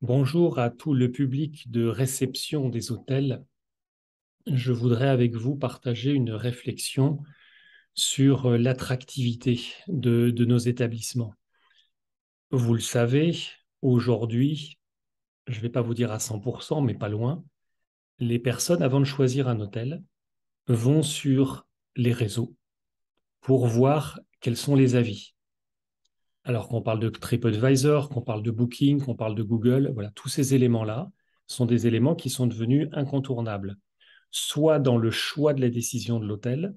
Bonjour à tout le public de réception des hôtels. Je voudrais avec vous partager une réflexion sur l'attractivité de nos établissements. Vous le savez, aujourd'hui, je ne vais pas vous dire à 100%, mais pas loin, les personnes, avant de choisir un hôtel, vont sur les réseaux pour voir quels sont les avis. Alors qu'on parle de TripAdvisor, qu'on parle de Booking, qu'on parle de Google, voilà, tous ces éléments-là sont des éléments qui sont devenus incontournables, soit dans le choix de la décision de l'hôtel,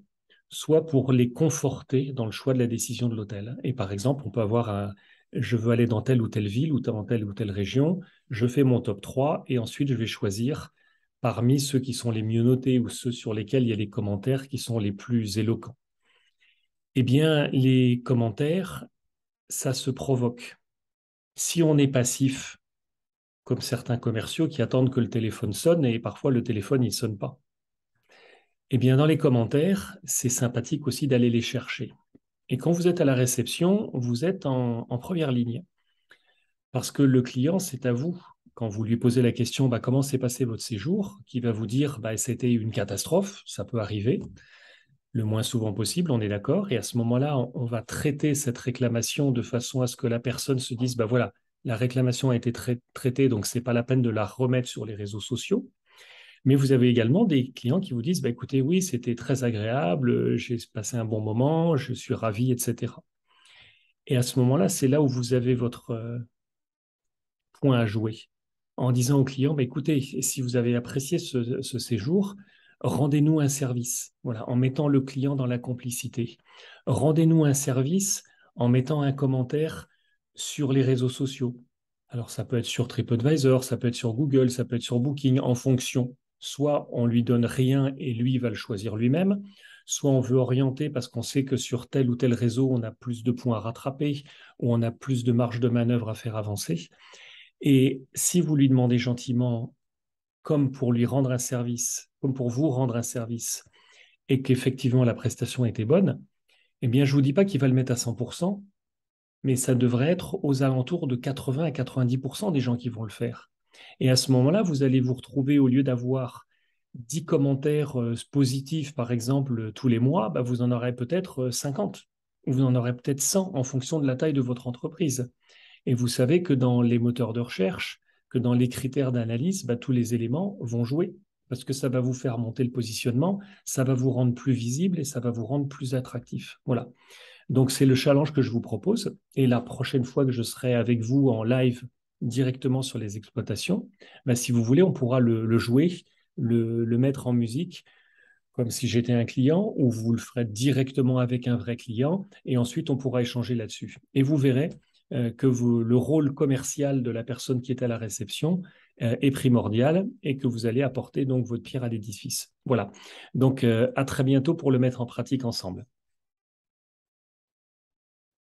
soit pour les conforter dans le choix de la décision de l'hôtel. Et par exemple, on peut avoir je veux aller dans telle ou telle ville ou dans telle ou telle région, je fais mon top 3 et ensuite je vais choisir parmi ceux qui sont les mieux notés ou ceux sur lesquels il y a les commentaires qui sont les plus éloquents. Eh bien, les commentaires, ça se provoque. Si on est passif, comme certains commerciaux qui attendent que le téléphone sonne et parfois le téléphone il sonne pas. Eh bien, dans les commentaires, c'est sympathique aussi d'aller les chercher. Et quand vous êtes à la réception, vous êtes en première ligne parce que le client, c'est à vous. Quand vous lui posez la question, bah, comment s'est passé votre séjour, qui va vous dire, bah, c'était une catastrophe, ça peut arriver, le moins souvent possible, on est d'accord. Et à ce moment-là, on va traiter cette réclamation de façon à ce que la personne se dise, bah voilà, la réclamation a été traitée, donc c'est pas la peine de la remettre sur les réseaux sociaux. Mais vous avez également des clients qui vous disent, bah, écoutez, oui, c'était très agréable, j'ai passé un bon moment, je suis ravi, etc. Et à ce moment-là, c'est là où vous avez votre point à jouer en disant au client, bah, écoutez, si vous avez apprécié ce séjour, rendez-nous un service, voilà, en mettant le client dans la complicité. Rendez-nous un service en mettant un commentaire sur les réseaux sociaux. Alors, ça peut être sur TripAdvisor, ça peut être sur Google, ça peut être sur Booking, en fonction. Soit on lui donne rien et lui il va le choisir lui-même, soit on veut orienter parce qu'on sait que sur tel ou tel réseau, on a plus de points à rattraper ou on a plus de marge de manœuvre à faire avancer. Et si vous lui demandez gentiment, comme pour lui rendre un service, comme pour vous rendre un service, et qu'effectivement la prestation était bonne, eh bien, je ne vous dis pas qu'il va le mettre à 100%, mais ça devrait être aux alentours de 80 à 90% des gens qui vont le faire. Et à ce moment-là, vous allez vous retrouver, au lieu d'avoir 10 commentaires positifs, par exemple, tous les mois, bah, vous en aurez peut-être 50, ou vous en aurez peut-être 100 en fonction de la taille de votre entreprise. Et vous savez que dans les moteurs de recherche, que dans les critères d'analyse, bah, tous les éléments vont jouer parce que ça va vous faire monter le positionnement, ça va vous rendre plus visible et ça va vous rendre plus attractif. Voilà. Donc c'est le challenge que je vous propose. Et la prochaine fois que je serai avec vous en live directement sur les exploitations, bah, si vous voulez, on pourra le jouer, le mettre en musique comme si j'étais un client, ou vous le ferez directement avec un vrai client, et ensuite on pourra échanger là-dessus. Et vous verrez que le rôle commercial de la personne qui est à la réception est primordial et que vous allez apporter donc votre pierre à l'édifice. Voilà. Donc à très bientôt pour le mettre en pratique ensemble.